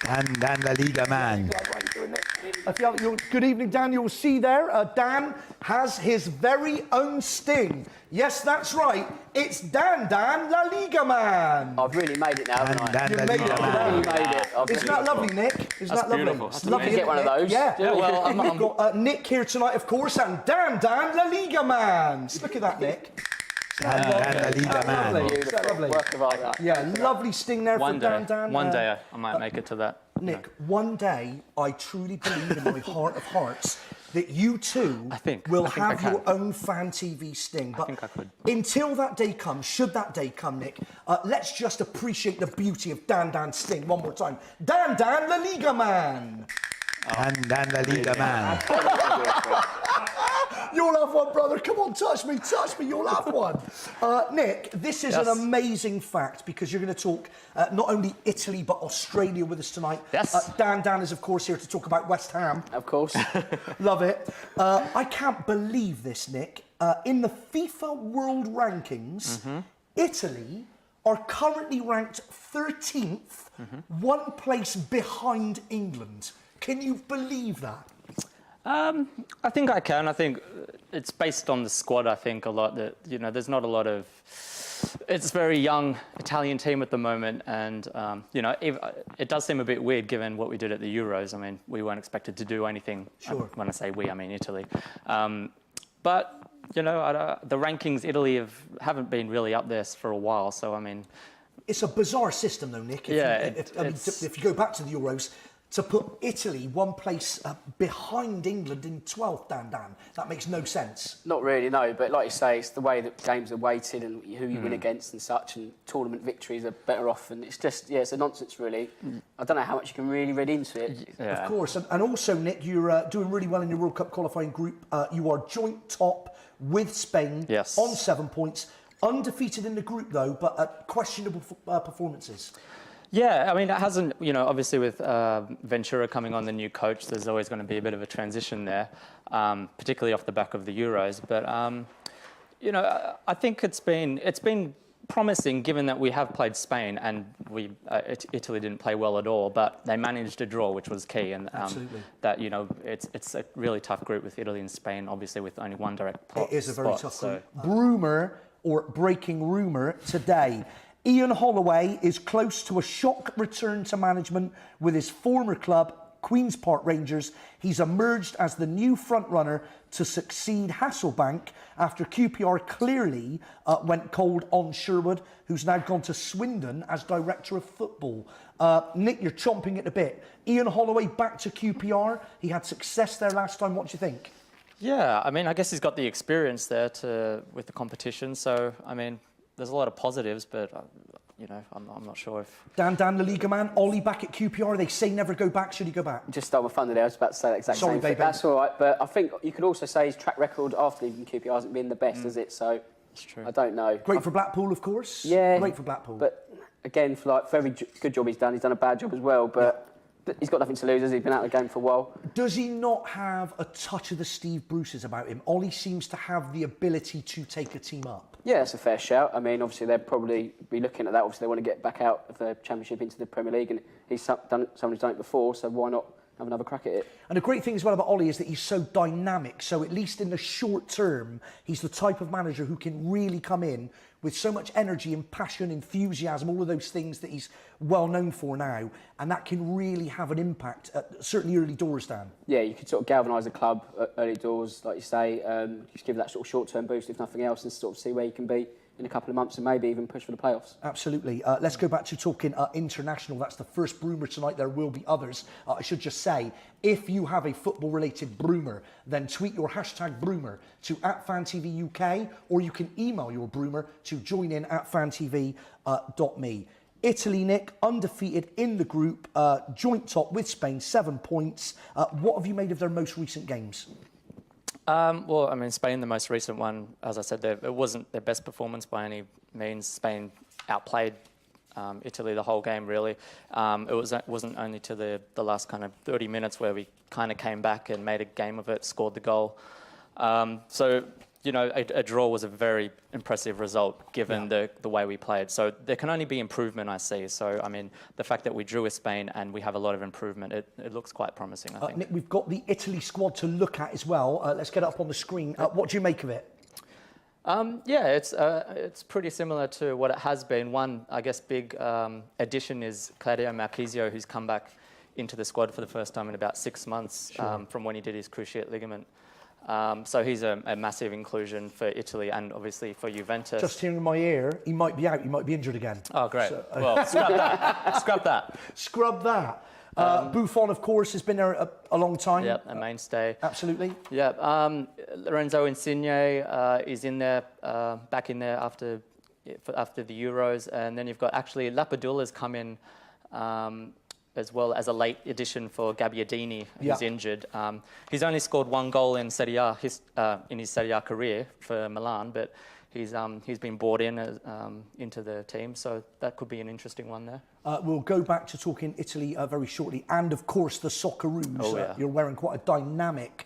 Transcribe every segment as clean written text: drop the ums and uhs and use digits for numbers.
Dan La Liga man. Good evening, Dan. You'll see there, Dan has his very own sting. Yes, that's right. It's Dan La Liga man. I've really made it now, haven't I? Dan La made Liga it. man. Really made it. Isn't that lovely, Nick? Isn't that lovely? beautiful. It's That's lovely. You get one of those. Yeah. well, We've got Nick here tonight, of course, and Dan La Liga man. Look at that, Nick. Dan La Liga man. Lovely. Is that lovely? Work of art. Yeah, lovely sting there One for day, Dan. one day I might make it to that. Nick, one day I truly believe in my heart of hearts that you two will have your own fan TV sting. But I think I could. Until that day comes, should that day come, Nick, let's just appreciate the beauty of Dan sting one more time. Dan La Liga man. Dan La Liga man. You'll have one, brother. Come on, touch me. You'll have one. Nick, this is an amazing fact because you're going to talk not only Italy but Australia with us tonight. Yes. Dan is, of course, here to talk about West Ham. Of course. Love it. I can't believe this, Nick. In the FIFA World Rankings, Italy are currently ranked 13th, one place behind England. Can you believe that? I think I can. I think it's based on the squad. I think a lot that there's not a lot of. It's a very young Italian team at the moment, and it does seem a bit weird given what we did at the Euros. I mean, we weren't expected to do anything. Sure. When I say we, I mean Italy. But the rankings, Italy haven't been really up there for a while. So I mean, it's a bizarre system, though, Nick. If you go back to the Euros. To put Italy one place behind England in 12th, Dan, that makes no sense. Not really, no. But like you say, it's the way that games are weighted and who you win against and such, and tournament victories are better off. And it's just, it's a nonsense, really. I don't know how much you can really read into it. Yeah. Of course. And also, Nick, you're doing really well in your World Cup qualifying group. You are joint top with Spain on 7 points. Undefeated in the group, though, but questionable performances. Yeah, I mean, it hasn't, obviously with Ventura coming on, the new coach, there's always going to be a bit of a transition there, particularly off the back of the Euros. But, I think it's been promising given that we have played Spain and Italy didn't play well at all, but they managed a draw, which was key. And that, it's a really tough group with Italy and Spain, obviously with only one direct spot. It is a very tough group. Breaking rumour today. Ian Holloway is close to a shock return to management with his former club, Queen's Park Rangers. He's emerged as the new frontrunner to succeed Hasselbank after QPR clearly went cold on Sherwood, who's now gone to Swindon as director of football. Nick, you're chomping at the bit. Ian Holloway back to QPR. He had success there last time. What do you think? Yeah, I mean, I guess he's got the experience there with the competition. So, I mean, there's a lot of positives, but I'm not sure if Dan La Liga man, Ollie back at QPR. They say never go back. Should he go back? Just stole my thunder there. I was about to say that exact same thing. That's all right, but I think you could also say his track record after leaving QPR hasn't been the best, has it? So that's true. I don't know. Great for Blackpool, of course. Yeah, great for Blackpool. But again, for every good job he's done a bad job as well. But he's got nothing to lose, has he? He's been out of the game for a while. Does he not have a touch of the Steve Bruce's about him? Uslie seems to have the ability to take a team up. Yeah, that's a fair shout. I mean, obviously, they'll probably be looking at that. Obviously, they want to get back out of the Championship into the Premier League, and someone who's done it before, so why not have another crack at it? And the great thing as well about Uslie is that he's so dynamic, so at least in the short term, he's the type of manager who can really come in with so much energy and passion, enthusiasm, all of those things that he's well known for now, and that can really have an impact at certainly early doors, Dan. Yeah, you could sort of galvanise the club at early doors, like you say, just give that sort of short-term boost, if nothing else, and sort of see where you can be in a couple of months and maybe even push for the playoffs. Absolutely. Let's go back to talking international. That's the first Broomer tonight. There will be others. I should just say, if you have a football-related Broomer, then tweet your hashtag Broomer to @FanTVUK, or you can email your Broomer to joinin@fantv.me. Italy, Nick, undefeated in the group, joint top with Spain, 7 points. What have you made of their most recent games? Well, I mean, Spain, the most recent one, as I said, it wasn't their best performance by any means. Spain outplayed Italy the whole game, really. It wasn't only to the last kind of 30 minutes where we kind of came back and made a game of it, scored the goal. So, you know, a draw was a very impressive result given the way we played. So there can only be improvement, I see. So, I mean, the fact that we drew with Spain and we have a lot of improvement, it looks quite promising, I think. Nick, we've got the Italy squad to look at as well. Let's get it up on the screen. What do you make of it? Yeah, it's pretty similar to what it has been. One, I guess, big addition is Claudio Marchisio, who's come back into the squad for the first time in about 6 months from when he did his cruciate ligament. So he's a massive inclusion for Italy and obviously for Juventus. Just hearing in my ear, he might be out, he might be injured again. Oh, great. So, well, scrub that. Scrub that. Scrub that. Buffon, of course, has been there a long time. Yep, a mainstay. Absolutely. Yeah, Lorenzo Insigne is in there, back in there after the Euros. And then you've got actually Lapadula's come in as well as a late addition for Gabbiadini, who's injured. He's only scored 1 goal in Serie A in his Serie A career for Milan, but he's been brought in into the team, so that could be an interesting one there. We'll go back to talking Italy very shortly, and of course the Socceroos. Oh, yeah. You're wearing quite a dynamic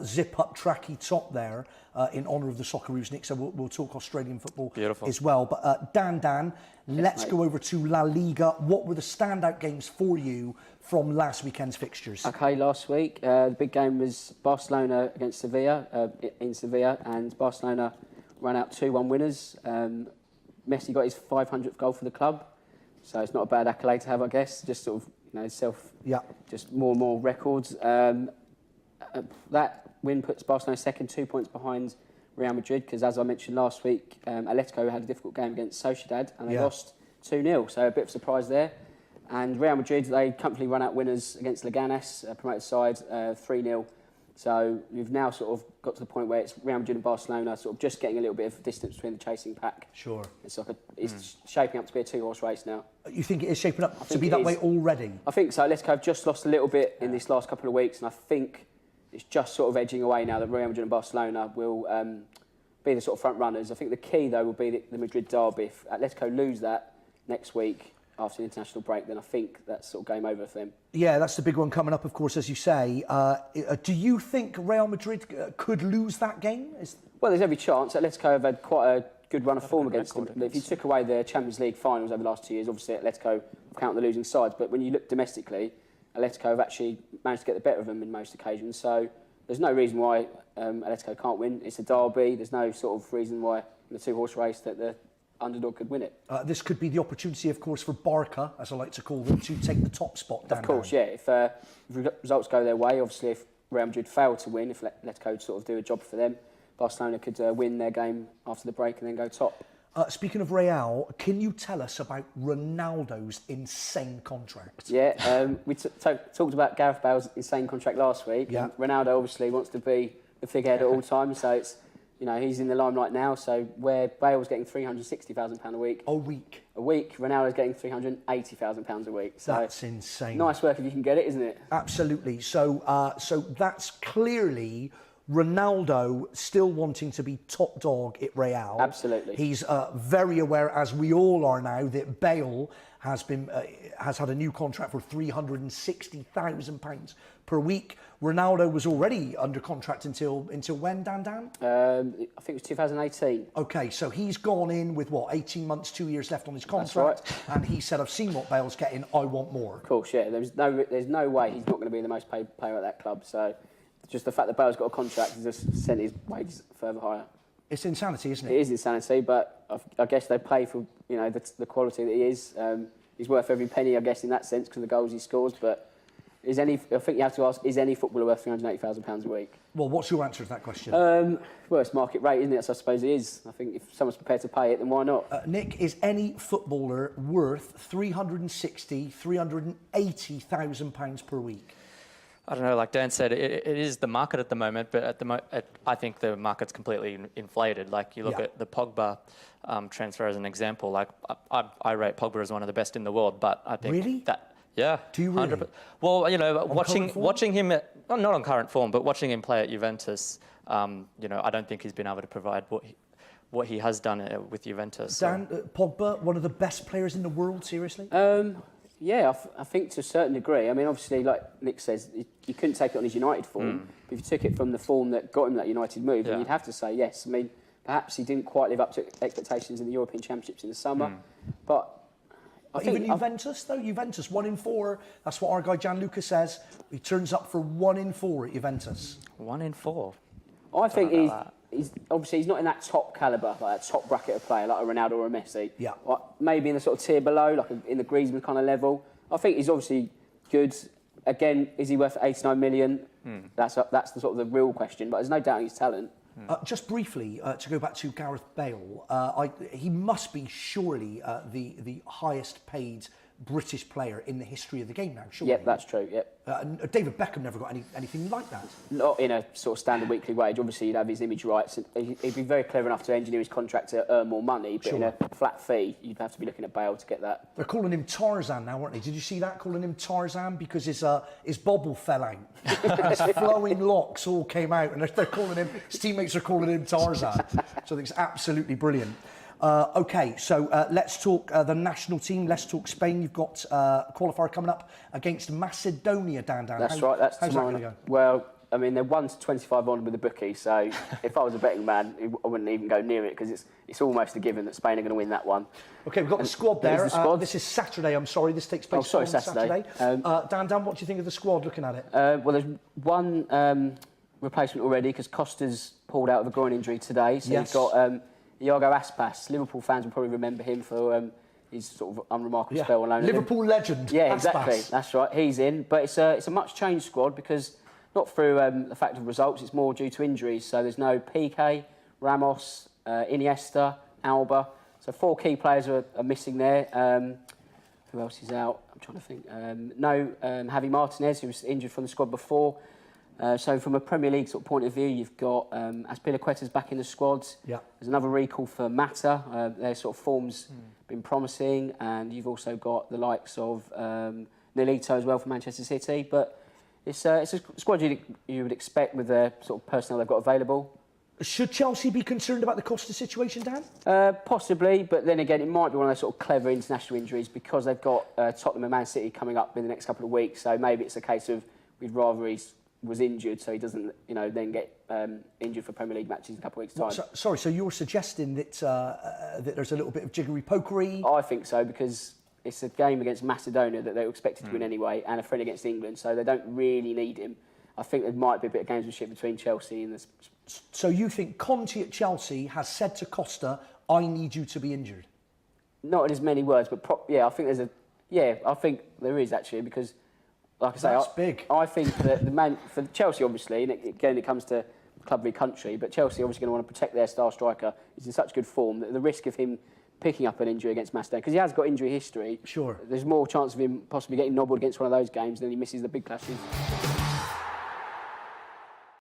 zip-up tracky top there in honour of the Socceroos, Nick. So we'll talk Australian football as well. But Dan, let's go over to La Liga. What were the standout games for you from last weekend's fixtures? Okay, last week the big game was Barcelona against Sevilla in Sevilla, and Barcelona ran out 2-1 winners. Messi got his 500th goal for the club, so it's not a bad accolade to have, I guess. Just sort of, just more and more records. That win puts Barcelona second, 2 points behind Real Madrid, because as I mentioned last week, Atletico had a difficult game against Sociedad and they lost 2-0, so a bit of a surprise there. And Real Madrid, they comfortably run out winners against Leganes, promoted side, 3-0. So we've now sort of got to the point where it's Real Madrid and Barcelona sort of just getting a little bit of distance between the chasing pack. Sure. It's like it's shaping up to be a 2-horse race now. You think it is shaping up to be that way already? I think so. Atletico have just lost a little bit in this last couple of weeks, and I think it's just sort of edging away now that Real Madrid and Barcelona will be the sort of front runners. I think the key, though, will be the Madrid derby. If Atletico lose that next week after the international break, then I think that's sort of game over for them. Yeah, that's the big one coming up, of course, as you say. Do you think Real Madrid could lose that game? Well, there's every chance. Atletico have had quite a good run of form against them. If you took away the Champions League finals over the last 2 years, obviously Atletico count the losing sides. But when you look domestically, Atletico have actually managed to get the better of them in most occasions. So there's no reason why Atletico can't win. It's a derby. There's no sort of reason why in a 2-horse race that the underdog could win it. This could be the opportunity, of course, for Barca, as I like to call them, to take the top spot. Of course, yeah. If results go their way, obviously, if Real Madrid fail to win, if Atletico sort of do a job for them, Barcelona could win their game after the break and then go top. Speaking of Real, can you tell us about Ronaldo's insane contract? Yeah, we talked about Gareth Bale's insane contract last week. Yeah. Ronaldo obviously wants to be the figurehead at all times, so it's, you know, he's in the limelight now. So where Bale's getting £360,000 a week. A week. Ronaldo's getting £380,000 a week. So that's insane. Nice work if you can get it, isn't it? Absolutely. So that's clearly Ronaldo still wanting to be top dog at Real. Absolutely. He's very aware, as we all are now, that Bale has had a new contract for £360,000 per week. Ronaldo was already under contract until when, Dan? I think it was 2018. Okay, so he's gone in with, 18 months, 2 years left on his contract. That's right. And he said, I've seen what Bale's getting, I want more. Of course, yeah. There's no way he's not going to be the most paid player at that club. So just the fact that Bale's got a contract has just sent his wages further higher. It's insanity, isn't it? It is insanity, but I guess they play for, you know, the quality that he is. He's worth every penny, I guess, in that sense, because of the goals he scores. But I think you have to ask, is any footballer worth £380,000 a week? Well, what's your answer to that question? Well, it's market rate, isn't it? So I suppose it is. I think if someone's prepared to pay it, then why not? Nick, is any footballer worth £360,000, £380,000 per week? I don't know, like Dan said, it is the market at the moment, but I think the market's completely inflated. Like, you look at the Pogba transfer as an example. Like, I rate Pogba as one of the best in the world, but I think that... Yeah. Do you really? Well, you know, watching him, not on current form, but watching him play at Juventus, you know, I don't think he's been able to provide what he has done with Juventus. Dan, Pogba, one of the best players in the world, seriously? Yeah, I think to a certain degree. I mean, obviously, like Nick says, you couldn't take it on his United form. But if you took it from the form that got him that United move, then you'd have to say yes. I mean, perhaps he didn't quite live up to expectations in the European Championships in the summer. But even Juventus, though? Juventus, 1 in 4. That's what our guy Gianluca says. He turns up for 1 in 4 at Juventus. 1 in 4? I think he's obviously he's not in that top calibre, like that top bracket of player, like a Ronaldo or a Messi. Yeah. Like maybe in the sort of tier below, like in the Griezmann kind of level. I think he's obviously good. Again, is he worth 89 million? That's the sort of the real question. But there's no doubting his talent. Just briefly, to go back to Gareth Bale, he must be surely the highest paid British player in the history of the game now, surely. Yep, that's true, yep. David Beckham never got anything like that. Not in a sort of standard weekly wage. Obviously, he'd have his image rights. He'd be very clever enough to engineer his contract to earn more money, but in a flat fee, you'd have to be looking at Bale to get that. They're calling him Tarzan now, aren't they? Did you see that? Calling him Tarzan because his bobble fell out. His flowing locks all came out, and they're calling him, his teammates are calling him Tarzan. So I think it's absolutely brilliant. OK, so let's talk the national team. Let's talk Spain. You've got qualifier coming up against Macedonia, Dan. That's right. That's how's tomorrow. That going to go? Well, I mean, they're 1 to 25 on with the bookie. So if I was a betting man, I wouldn't even go near it because it's almost a given that Spain are going to win that one. OK, we've got the squad there. The squad. This is Saturday. I'm sorry, this takes place on Saturday. Dan, what do you think of the squad? Looking at it. Well, there's one replacement already because Costa's pulled out of a groin injury today. So you've got Iago Aspas. Liverpool fans will probably remember him for his sort of unremarkable spell on loan. Liverpool legend. Yeah, Aspas. exactly. That's right. He's in, but it's a much changed squad because not through the fact of results. It's more due to injuries. So there's no Piqué, Ramos, Iniesta, Alba. So 4 key players are missing there. Who else is out? I'm trying to think. Javi Martinez, who was injured from the squad before. So from a Premier League sort of point of view, you've got Azpilicueta's back in the squads. Yeah. There's another recall for Mata. Their sort of form's been promising, and you've also got the likes of Nolito as well for Manchester City. But it's a squad you would expect with the sort of personnel they've got available. Should Chelsea be concerned about the Costa situation, Dan? Possibly, but then again, it might be one of those sort of clever international injuries because they've got Tottenham and Man City coming up in the next couple of weeks. So maybe it's a case of we'd rather was injured so he doesn't, then get injured for Premier League matches in a couple of weeks' time. So you're suggesting that that there's a little bit of jiggery-pokery? I think so, because it's a game against Macedonia that they were expected to win anyway, and a friend against England, so they don't really need him. I think there might be a bit of gamesmanship between Chelsea and the... So you think Conte at Chelsea has said to Costa, I need you to be injured? Not in as many words, but I think there's I think there is actually, because like I say, that's big. I think that the man for Chelsea, obviously, and again it comes to club v country, but Chelsea obviously going to want to protect their star striker. He's in such good form that the risk of him picking up an injury against Macedonia, because he has got injury history. Sure. There's more chance of him possibly getting nobbled against one of those games than he misses the big clashes.